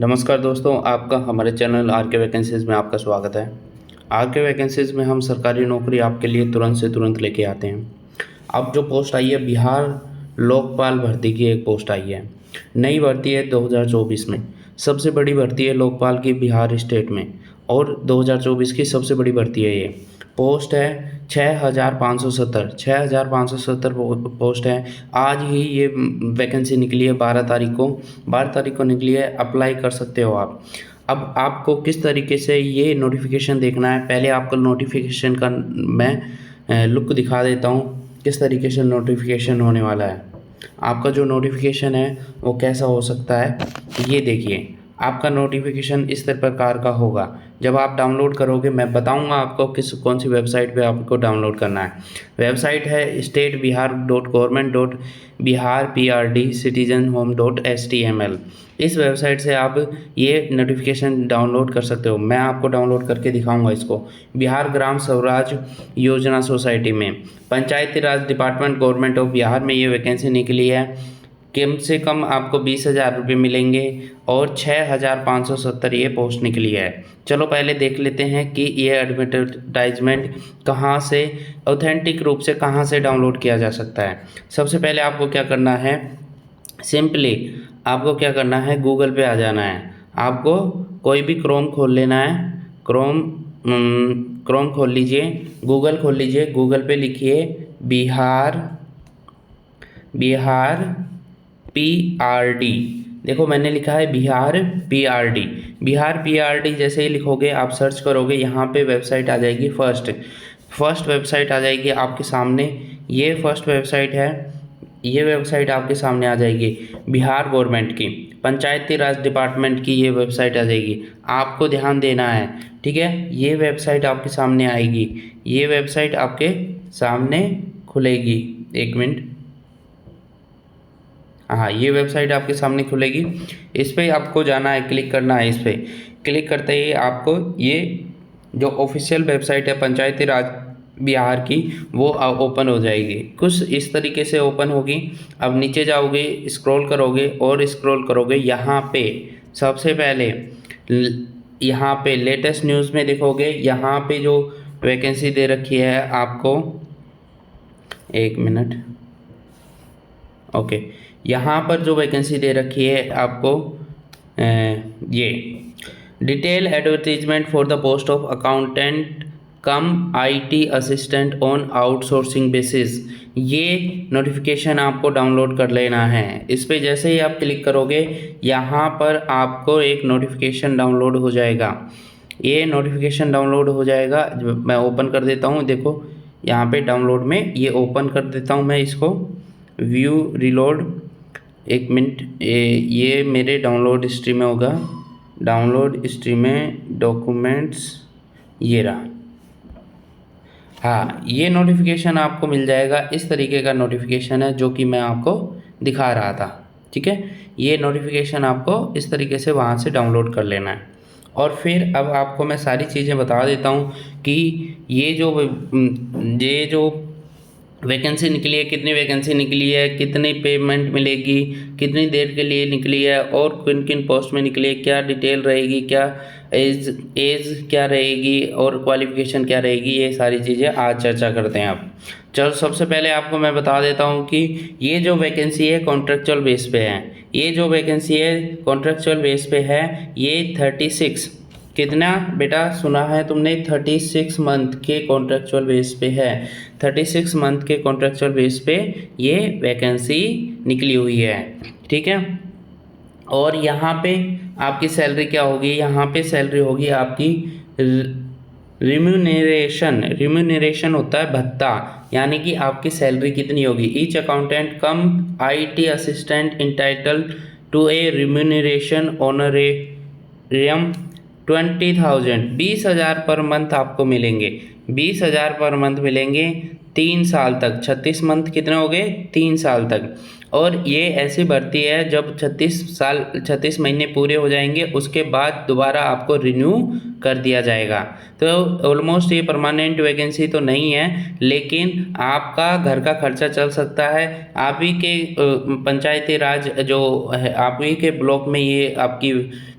नमस्कार दोस्तों, आपका हमारे चैनल आर के वैकेंसीज़ में आपका स्वागत है। आर के वैकेंसीज़ में हम सरकारी नौकरी आपके लिए तुरंत से तुरंत लेके आते हैं। अब जो पोस्ट आई है, बिहार लोकपाल भर्ती की एक पोस्ट आई है। नई भर्ती है 2024 में। सबसे बड़ी भर्ती है लोकपाल की बिहार स्टेट में, और 2024 की सबसे बड़ी भर्ती है ये। पोस्ट है 6,570 पोस्ट है। आज ही ये वैकेंसी निकली है 12 तारीख को निकली है। अप्लाई कर सकते हो आप। अब आपको किस तरीके से ये नोटिफिकेशन देखना है, पहले आपको नोटिफिकेशन का मैं लुक दिखा देता हूँ किस तरीके से नोटिफिकेशन होने वाला है। आपका जो नोटिफिकेशन है वो कैसा हो सकता है, ये देखिए। आपका नोटिफिकेशन इस प्रकार का होगा। जब आप डाउनलोड करोगे, मैं बताऊंगा आपको कौन सी वेबसाइट पे आपको डाउनलोड करना है। वेबसाइट है stateBihar.government.biharprd.citizenhome.html। इस वेबसाइट से आप ये नोटिफिकेशन डाउनलोड कर सकते हो। मैं आपको डाउनलोड करके दिखाऊंगा इसको। बिहार ग्राम स्वराज योजना सोसाइटी में पंचायती राज डिपार्टमेंट गवर्नमेंट ऑफ बिहार में ये वैकेंसी निकली है। कम से कम आपको 20,000 रुपये मिलेंगे और 6,570 ये पोस्ट निकली है। चलो पहले देख लेते हैं कि ये एडवर्टाइजमेंट कहाँ से ऑथेंटिक रूप से कहाँ से डाउनलोड किया जा सकता है। सबसे पहले आपको क्या करना है, सिंपली आपको क्या करना है, गूगल पे आ जाना है। आपको कोई भी क्रोम खोल लेना है। क्रोम खोल लीजिए, गूगल खोल लीजिए। गूगल पे लिखिए बिहार PRD। देखो मैंने लिखा है बिहार PRD। बिहार PRD जैसे ही लिखोगे, आप सर्च करोगे, यहाँ पे वेबसाइट आ जाएगी। फर्स्ट वेबसाइट आ जाएगी आपके सामने। ये फर्स्ट वेबसाइट है। ये वेबसाइट आपके सामने आ जाएगी बिहार गवर्नमेंट की पंचायती राज डिपार्टमेंट की। ये वेबसाइट आ जाएगी। आपको ध्यान देना है, ठीक है। ये वेबसाइट आपके सामने आएगी। ये वेबसाइट आपके सामने खुलेगी। एक मिनट, हाँ, ये वेबसाइट आपके सामने खुलेगी। इस पर आपको जाना है, क्लिक करना है। इस पर क्लिक करते ही आपको ये जो ऑफिशियल वेबसाइट है पंचायती राज बिहार की, वो ओपन हो जाएगी। कुछ इस तरीके से ओपन होगी। अब नीचे जाओगे, स्क्रॉल करोगे और स्क्रॉल करोगे। यहाँ पे सबसे पहले यहाँ पे लेटेस्ट न्यूज़ में देखोगे, यहाँ पे जो वैकेंसी दे रखी है आपको, एक मिनट, ओके। यहाँ पर जो वैकेंसी दे रखी है आपको, ये detail advertisement for the post of accountant cum IT assistant on outsourcing basis. ये नोटिफिकेशन आपको डाउनलोड कर लेना है। इस पर जैसे ही आप क्लिक करोगे, यहाँ पर आपको एक नोटिफिकेशन डाउनलोड हो जाएगा। ये नोटिफिकेशन डाउनलोड हो जाएगा। मैं ओपन कर देता हूँ। देखो यहाँ पे डाउनलोड में ये ओपन कर देता हूँ मैं इसको। व्यू रिलोड, एक मिनट, ये मेरे डाउनलोड हिस्ट्री में होगा। डाउनलोड हिस्ट्री में डॉक्यूमेंट्स, ये रहा। हाँ, ये नोटिफिकेशन आपको मिल जाएगा। इस तरीके का नोटिफिकेशन है जो कि मैं आपको दिखा रहा था, ठीक है। ये नोटिफिकेशन आपको इस तरीके से वहाँ से डाउनलोड कर लेना है। और फिर अब आपको मैं सारी चीज़ें बता देता हूँ कि ये जो वैकेंसी निकली है, कितनी वैकेंसी निकली है, कितनी पेमेंट मिलेगी, कितनी देर के लिए निकली है, और किन किन पोस्ट में निकली है, क्या डिटेल रहेगी, क्या एज क्या रहेगी और क्वालिफिकेशन क्या रहेगी, ये सारी चीज़ें आज चर्चा करते हैं। आप चलो, सबसे पहले आपको मैं बता देता हूँ कि ये जो वैकेंसी है कॉन्ट्रेक्चुअल बेस पे है। ये जो वैकेंसी है कॉन्ट्रेक्चुअल बेस पे है। ये 36, कितना बेटा सुना है तुमने, 36 मंथ के कॉन्ट्रेक्चुअल बेस पे है। 36 मंथ के कॉन्ट्रेक्चुअल बेस पे ये वैकेंसी निकली हुई है, ठीक है। और यहाँ पे आपकी सैलरी क्या होगी, यहाँ पे सैलरी होगी आपकी रिम्यूनरेशन होता है भत्ता, यानी कि आपकी सैलरी कितनी होगी। Each accountant cum IT assistant entitled to a remuneration honorarium 20,000, 20,000 per month आपको मिलेंगे। 20,000 पर मंथ मिलेंगे 3 साल तक। 36 मंथ कितने हो गए, 3 साल तक। और ये ऐसी भर्ती है जब 36 महीने पूरे हो जाएंगे उसके बाद दोबारा आपको रिन्यू कर दिया जाएगा। तो ऑलमोस्ट ये परमानेंट वैकेंसी तो नहीं है, लेकिन आपका घर का खर्चा चल सकता है। आप ही के पंचायती राज जो है आप ही के ब्लॉक में ये आपकी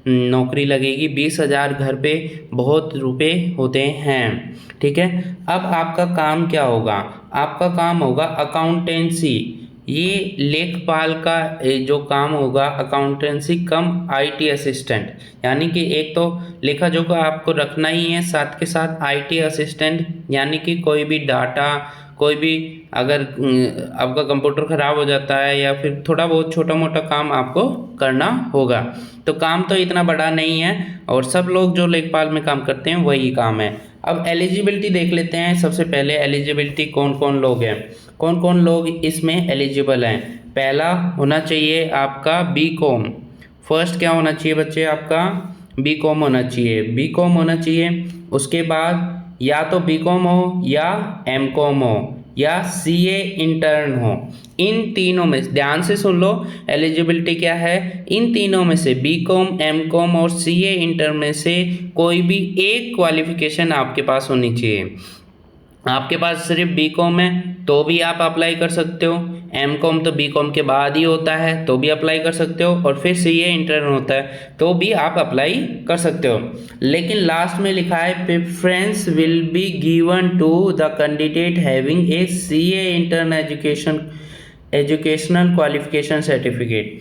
नौकरी लगेगी। 20,000 घर पे बहुत रुपए होते हैं, ठीक है। अब आपका काम क्या होगा? आपका काम होगा अकाउंटेंसी। ये लेखपाल का जो काम होगा अकाउंटेंसी कम आईटी असिस्टेंट, यानी कि एक तो लेखा जोखा आपको रखना ही है, साथ के साथ आईटी असिस्टेंट यानी कि कोई भी डाटा, कोई भी अगर आपका कंप्यूटर ख़राब हो जाता है या फिर थोड़ा बहुत छोटा मोटा काम आपको करना होगा। तो काम तो इतना बड़ा नहीं है और सब लोग जो लेखपाल में काम करते हैं वही काम है। अब एलिजिबिलिटी देख लेते हैं। सबसे पहले एलिजिबिलिटी कौन कौन लोग हैं, कौन कौन लोग इसमें एलिजिबल हैं। पहला होना चाहिए आपका बीकॉम। फर्स्ट क्या होना चाहिए बच्चे? आपका बीकॉम होना चाहिए, बीकॉम होना चाहिए। उसके बाद या तो बीकॉम हो या एमकॉम हो या सीए इंटर्न हो। इन तीनों में ध्यान से सुन लो, एलिजिबिलिटी क्या है। इन तीनों में से बीकॉम, एमकॉम और सीए इंटर्न में से कोई भी एक क्वालिफिकेशन आपके पास होनी चाहिए। आपके पास सिर्फ बीकॉम है तो भी आप अप्लाई कर सकते हो, एमकॉम तो बीकॉम के बाद ही होता है तो भी अप्लाई कर सकते हो, और फिर सीए इंटर्न होता है तो भी आप अप्लाई कर सकते हो। लेकिन लास्ट में लिखा है preference will be given to the candidate having a CA intern educational qualification certificate.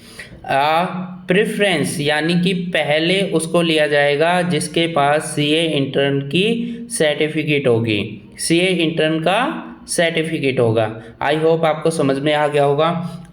Preference यानी कि पहले उसको लिया जाएगा जिसके पास सीए इंटर्न की सर्टिफिकेट होगी, सीए इंटर्न का सर्टिफिकेट होगा। आई होप आपको समझ में आ गया होगा।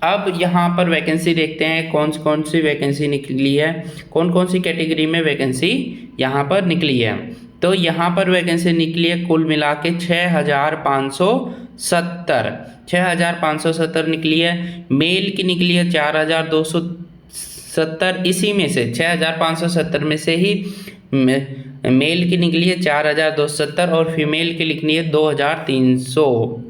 अब यहाँ पर वैकेंसी देखते हैं कौन सी वैकेंसी निकली है, कौन कौन सी कैटेगरी में वैकेंसी यहाँ पर निकली है। तो यहाँ पर वैकेंसी निकली है कुल मिला के 6,570 निकली है। मेल की निकली है 4,270। इसी में से 6,570 में से ही मेल की निकली है 4,270 और फीमेल की लिखनी है 2,300।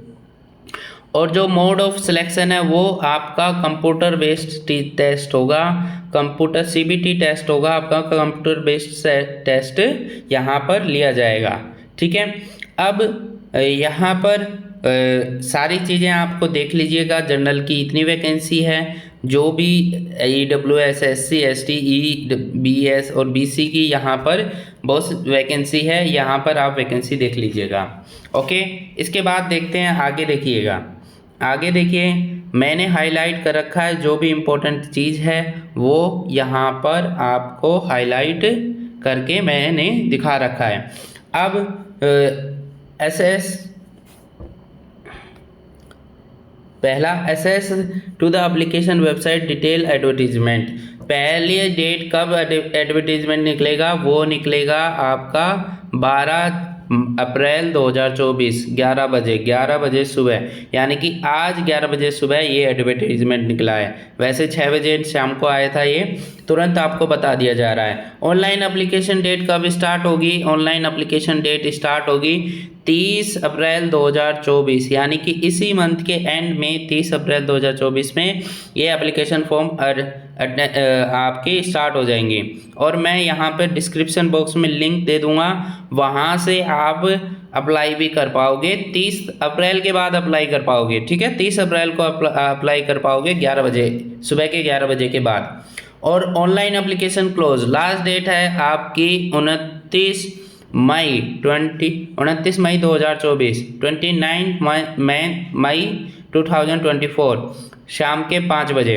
और जो मोड ऑफ सिलेक्शन है वो आपका कंप्यूटर बेस्ड टेस्ट होगा, कंप्यूटर सीबीटी टेस्ट होगा आपका, कंप्यूटर बेस्ड टेस्ट यहाँ पर लिया जाएगा, ठीक है। अब यहाँ पर सारी चीज़ें आपको देख लीजिएगा। जनरल की इतनी वैकेंसी है, जो भी EWS, SC, ST, EBS और BC की यहाँ पर बहुत वैकेंसी है। यहाँ पर आप वैकेंसी देख लीजिएगा, ओके। इसके बाद देखते हैं आगे। देखिएगा आगे, देखिए मैंने हाईलाइट कर रखा है जो भी इम्पोर्टेंट चीज़ है वो यहाँ पर आपको हाईलाइट करके मैंने दिखा रखा है। अब पहला access to the application website detail advertisement. पहली डेट कब एडवर्टीजमेंट निकलेगा? वो निकलेगा आपका 12 अप्रैल 2024 11 बजे सुबह, यानी कि आज 11 बजे सुबह ये एडवर्टीजमेंट निकला है। वैसे 6 बजे शाम को आया था, ये तुरंत आपको बता दिया जा रहा है। ऑनलाइन एप्लीकेशन डेट कब स्टार्ट होगी? ऑनलाइन एप्लीकेशन डेट स्टार्ट होगी 30 अप्रैल 2024, यानी कि इसी मंथ के एंड में 30 अप्रैल 2024 में ये एप्लीकेशन फॉर्म आपके स्टार्ट हो जाएंगे। और मैं यहाँ पर डिस्क्रिप्शन बॉक्स में लिंक दे दूँगा, वहाँ से आप अप्लाई भी कर पाओगे। 30 अप्रैल के बाद अप्लाई कर पाओगे, ठीक है। 30 अप्रैल को अप्लाई कर पाओगे 11 बजे, सुबह के 11 बजे के बाद। और online application close last date है आपकी 29 मई 2024, 29 मई 2024 शाम के 5 बजे।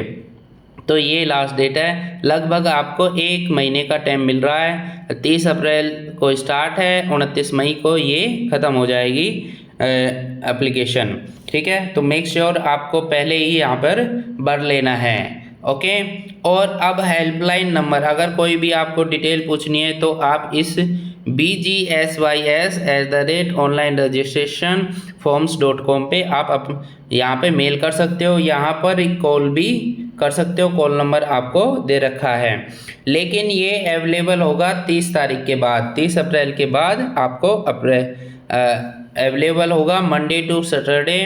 तो ये लास्ट डेट है। लगभग आपको 1 महीने का टाइम मिल रहा है। 30 अप्रैल को स्टार्ट है, 29 मई को ये ख़त्म हो जाएगी एप्लीकेशन, ठीक है। तो मेक श्योर आपको पहले ही यहाँ पर भर लेना है, ओके। और अब हेल्पलाइन नंबर, अगर कोई भी आपको डिटेल पूछनी है तो आप इस bgsys@onlineregistrationforms.com पे आप यहाँ पे मेल कर सकते हो। यहाँ पर कॉल भी कर सकते हो, कॉल नंबर आपको दे रखा है। लेकिन ये अवेलेबल होगा 30 तारीख के बाद, 30 अप्रैल के बाद आपको अवेलेबल होगा। मंडे टू सैटरडे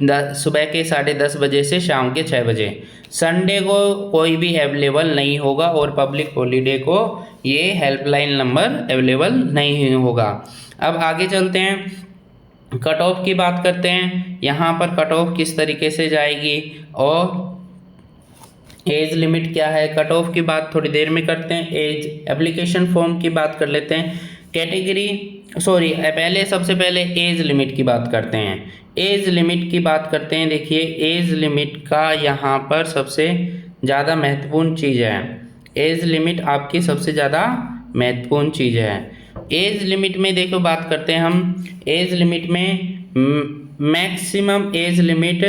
सुबह के 10:30 बजे से शाम के 6 बजे। संडे को कोई भी अवेलेबल नहीं होगा और पब्लिक हॉलीडे को ये हेल्पलाइन नंबर अवेलेबल नहीं होगा। अब आगे चलते हैं, कट ऑफ की बात करते हैं। यहाँ पर कट ऑफ किस तरीके से जाएगी और एज लिमिट क्या है, कट ऑफ की बात थोड़ी देर में करते हैं। एज एप्लीकेशन फॉर्म की बात कर लेते हैं। कैटेगरी पहले सबसे पहले एज लिमिट की बात करते हैं। एज लिमिट की बात करते हैं। देखिए एज लिमिट का यहाँ पर सबसे ज़्यादा महत्वपूर्ण चीज़ है। एज लिमिट आपकी सबसे ज़्यादा महत्वपूर्ण चीज़ है। एज लिमिट में देखो बात करते हैं हम। एज लिमिट में मैक्सिमम एज लिमिट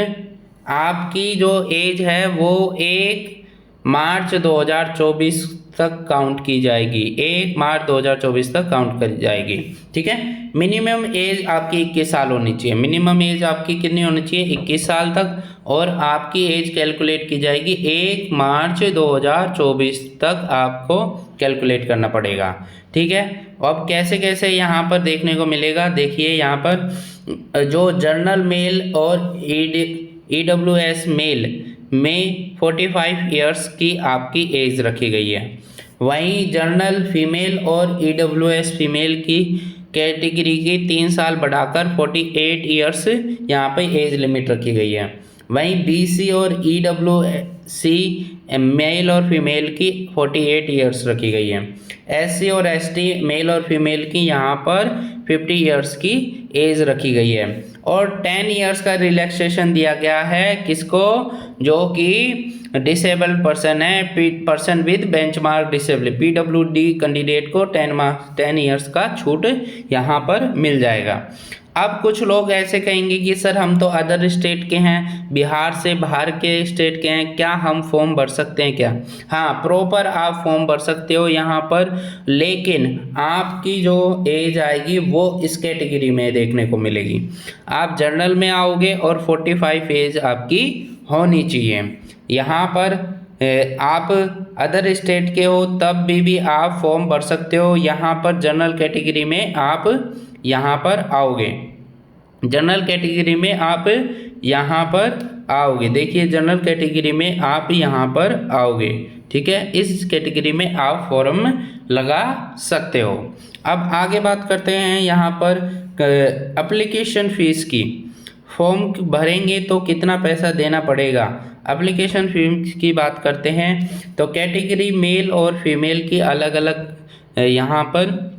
आपकी जो एज है वो 1 मार्च 2024 तक काउंट की जाएगी। 1 मार्च 2024 तक काउंट करी जाएगी, ठीक है। मिनिमम एज आपकी 21 साल होनी चाहिए। मिनिमम एज आपकी कितनी होनी चाहिए, 21 साल तक। और आपकी एज कैलकुलेट की जाएगी 1 मार्च 2024 तक आपको कैलकुलेट करना पड़ेगा, ठीक है। अब कैसे कैसे यहाँ पर देखने को मिलेगा, देखिए यहाँ पर जो जर्नल मेल और EWS मेल में 45 ईयर्स की आपकी एज रखी गई है। वहीं जर्नल फीमेल और EWS फीमेल की कैटेगरी की 3 साल बढ़ाकर 48 ईयर्स यहाँ पे एज लिमिट रखी गई है। वहीं BC और EWC मेल और फीमेल की 48 ईयर्स रखी गई है। SC और ST मेल और फीमेल की यहाँ पर 50 ईयर्स की एज रखी गई है। और 10 ईयर्स का रिलैक्सेशन दिया गया है किसको, जो कि डिसेबल्ड पर्सन है, person with benchmark disability PWD candidate को 10 ईयर्स का छूट यहाँ पर मिल जाएगा। अब कुछ लोग ऐसे कहेंगे कि सर हम तो अदर स्टेट के हैं, बिहार से बाहर के स्टेट के हैं, क्या हम फॉर्म भर सकते हैं क्या? हाँ, प्रॉपर आप फॉर्म भर सकते हो यहाँ पर, लेकिन आपकी जो एज आएगी वो इस कैटेगरी में देखने को मिलेगी। आप जर्नल में आओगे और 45 एज आपकी होनी चाहिए। यहाँ पर आप अदर स्टेट के हो तब भी आप फॉर्म भर सकते हो। यहाँ पर जनरल कैटेगरी में आप यहाँ पर आओगे, जनरल कैटेगरी में आप यहाँ पर आओगे। देखिए जनरल कैटेगरी में आप यहाँ पर आओगे, ठीक है। इस कैटेगरी में आप फॉर्म लगा सकते हो। अब आगे बात करते हैं यहाँ पर एप्लीकेशन फ़ीस की। फॉर्म भरेंगे तो कितना पैसा देना पड़ेगा, एप्लीकेशन फीस की बात करते हैं। तो कैटेगरी मेल और फीमेल की अलग अलग यहाँ पर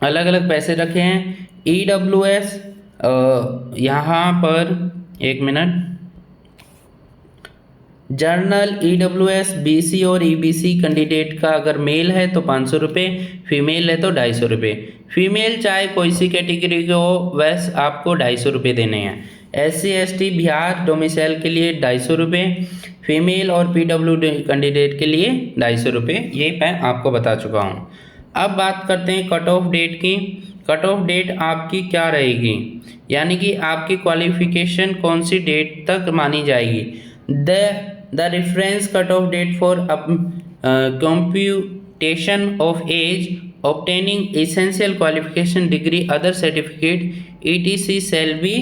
अलग अलग पैसे रखे हैं। EWS यहाँ पर एक मिनट, जर्नल EWS BC और EBC कैंडिडेट का अगर मेल है तो 500 रुपये, फीमेल है तो 250 रुपये। फीमेल चाहे कोई सी कैटेगरी के हो वैसे आपको 250 रुपये देने हैं। SC ST बिहार डोमिसाइल के लिए 250 रुपये, फीमेल और PWD कैंडिडेट के लिए 250 रुपये, ये मैं आपको बता चुका हूँ। अब बात करते हैं कट ऑफ डेट की। कट ऑफ डेट आपकी क्या रहेगी, यानी कि आपकी क्वालिफिकेशन कौन सी डेट तक मानी जाएगी। The reference cut off date for computation of age obtaining essential qualification degree other certificate ETC shall be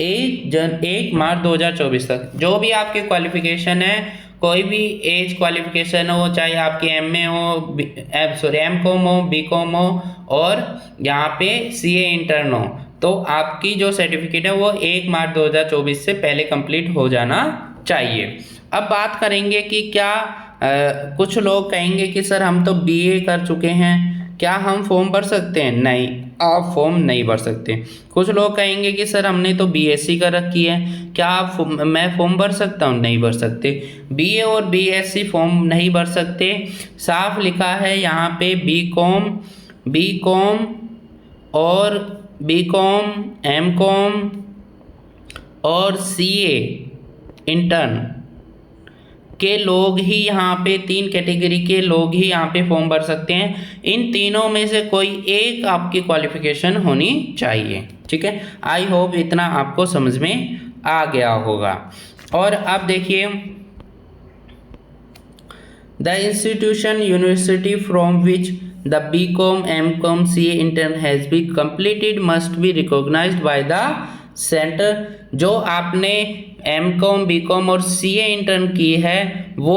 1 March 2024 तक। जो भी आपकी क्वालिफिकेशन है, कोई भी एज क्वालिफिकेशन हो, चाहे आपकी MA हो, M.Com हो, B.Com हो और यहाँ पे CA इंटर्न हो, तो आपकी जो सर्टिफिकेट है वो 1 मार्च 2024 से पहले कंप्लीट हो जाना चाहिए। अब बात करेंगे कि क्या कुछ लोग कहेंगे कि सर हम तो BA कर चुके हैं, क्या हम फॉर्म भर सकते हैं? नहीं, आप फॉर्म नहीं भर सकते। कुछ लोग कहेंगे कि सर हमने तो BSc कर रखी है, क्या मैं फॉर्म भर सकता हूँ? नहीं भर सकते। BA और BSc फॉर्म नहीं भर सकते। साफ लिखा है यहाँ पे B.Com और B.Com, M.Com और CA इंटर्न के लोग ही यहाँ पे 3 कैटेगरी के लोग ही यहाँ पे फॉर्म भर सकते हैं। इन तीनों में से कोई एक आपकी क्वालिफिकेशन होनी चाहिए, ठीक है। आई होप इतना आपको समझ में आ गया होगा। और अब देखिए, the institution university from which the B.Com, M.Com, CA intern has been completed must be recognized by the centre जो आपने एमकॉम बीकॉम और सीए इंटर्न की है वो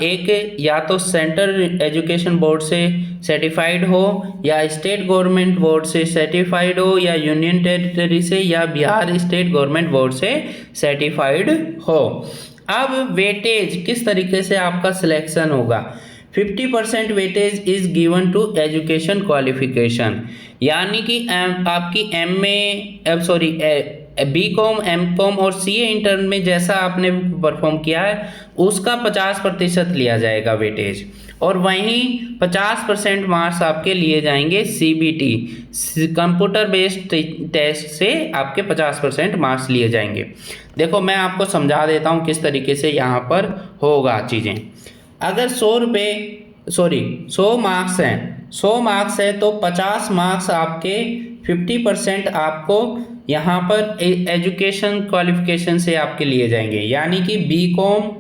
एक या तो सेंट्रल एजुकेशन बोर्ड से सर्टिफाइड हो या स्टेट गवर्नमेंट बोर्ड से सर्टिफाइड हो या यूनियन टेरिटरी से या बिहार स्टेट गवर्नमेंट बोर्ड से सर्टिफाइड हो। अब वेटेज किस तरीके से आपका सिलेक्शन होगा। 50% weightage is given to education qualification, यानी कि आपकी बीकॉम एमकॉम और सीए इंटर्न में जैसा आपने परफॉर्म किया है उसका 50% लिया जाएगा वेटेज, और वहीं 50% मार्क्स आपके लिए जाएंगे सीबीटी कंप्यूटर बेस्ड टेस्ट से आपके 50% मार्क्स लिए जाएंगे। देखो मैं आपको समझा देता हूँ किस तरीके से यहाँ पर होगा चीज़ें। अगर 100 मार्क्स हैं, 100 मार्क्स है तो 50 मार्क्स आपके 50% आपको यहाँ पर एजुकेशन क्वालिफिकेशन से आपके लिए जाएंगे, यानी कि बीकॉम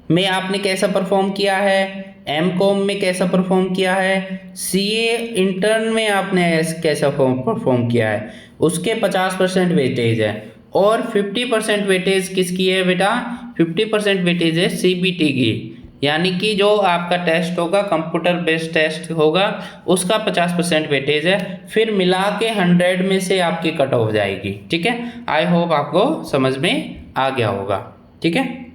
में आपने कैसा परफॉर्म किया है, एमकॉम में कैसा परफॉर्म किया है, सीए इंटर्न में आपने कैसा परफॉर्म किया है, उसके 50% वेटेज है। और 50% वेटेज किसकी है बेटा, 50% वेटेज है सीबीटी की, यानी कि जो आपका टेस्ट होगा कंप्यूटर बेस्ड टेस्ट होगा उसका 50% वेटेज है। फिर मिला के 100 में से आपकी कट ऑफ जाएगी। ठीक है, आई होप आपको समझ में आ गया होगा। ठीक है,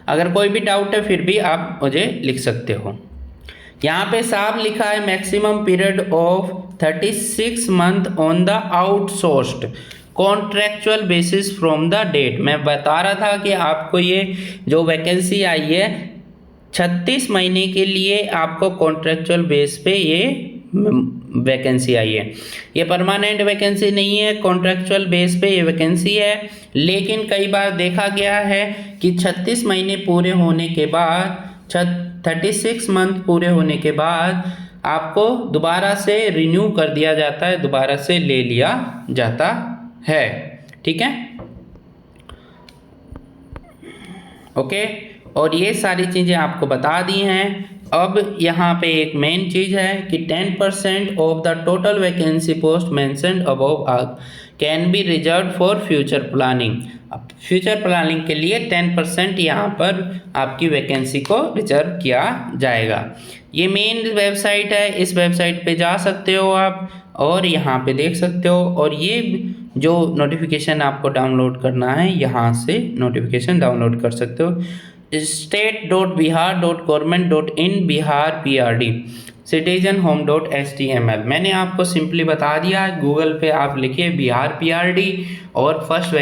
अगर कोई भी डाउट है फिर भी आप मुझे लिख सकते हो। यहाँ पे साफ लिखा है maximum period of 36 month on the outsourced contractual basis from the date. मैं बता रहा था कि आपको ये जो वैकेंसी आई है 36 महीने के लिए आपको कॉन्ट्रेक्चुअल बेस पे ये वैकेंसी आई है। ये परमानेंट वैकेंसी नहीं है, कॉन्ट्रेक्चुअल बेस पे ये वैकेंसी है। लेकिन कई बार देखा गया है कि 36 महीने पूरे होने के बाद 36 मंथ पूरे होने के बाद आपको दोबारा से रिन्यू कर दिया जाता है, दोबारा से ले लिया जाता है। ठीक है, ओके, और ये सारी चीज़ें आपको बता दी हैं। अब यहाँ पे एक मेन चीज़ है कि 10% of the total vacancy post mentioned above can be reserve for future planning. अब फ्यूचर प्लानिंग के लिए 10% यहाँ पर आपकी वैकेंसी को रिजर्व किया जाएगा। ये मेन वेबसाइट है, इस वेबसाइट पे जा सकते हो आप और यहाँ पे देख सकते हो। और ये जो नोटिफिकेशन आपको डाउनलोड करना है यहाँ से नोटिफिकेशन डाउनलोड कर सकते हो। state.bihar.government.in Bihar PRD citizenhome.html। मैंने आपको सिंपली बता दिया है, गूगल पे आप लिखिए बिहार PRD और फर्स्ट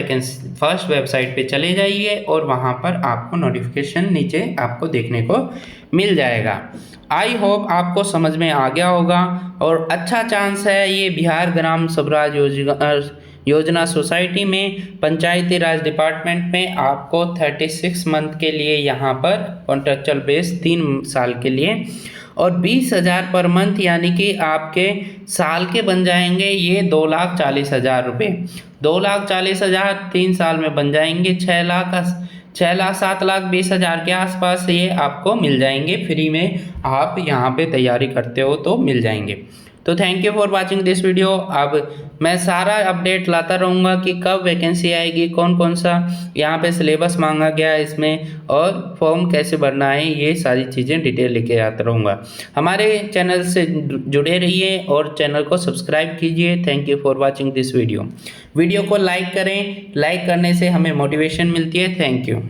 वेबसाइट पे चले जाइए और वहाँ पर आपको नोटिफिकेशन नीचे आपको देखने को मिल जाएगा। आई होप आपको समझ में आ गया होगा और अच्छा चांस है ये बिहार ग्राम स्वराज योजना सोसाइटी में पंचायती राज डिपार्टमेंट में आपको 36 मंथ के लिए यहाँ पर कॉन्ट्रेक्चुअल बेस 3 साल के लिए और 20,000 पर मंथ, यानी कि आपके साल के बन जाएंगे ये 2,40,000 रुपये। 2,40,000 3 साल में बन जाएंगे 7,20,000 के आसपास ये आपको मिल जाएंगे फ्री में। आप यहाँ पे तैयारी करते हो तो मिल जाएंगे। तो thank you for watching this video. अब मैं सारा अपडेट लाता रहूँगा कि कब वैकेंसी आएगी, कौन कौन सा यहाँ पे सिलेबस मांगा गया है इसमें और फॉर्म कैसे भरना है, ये सारी चीज़ें डिटेल लेके आता रहूँगा। हमारे चैनल से जुड़े रहिए और चैनल को सब्सक्राइब कीजिए। Thank you for watching this video. Video को लाइक करें, लाइक करने से हमें मोटिवेशन मिलती है। Thank you.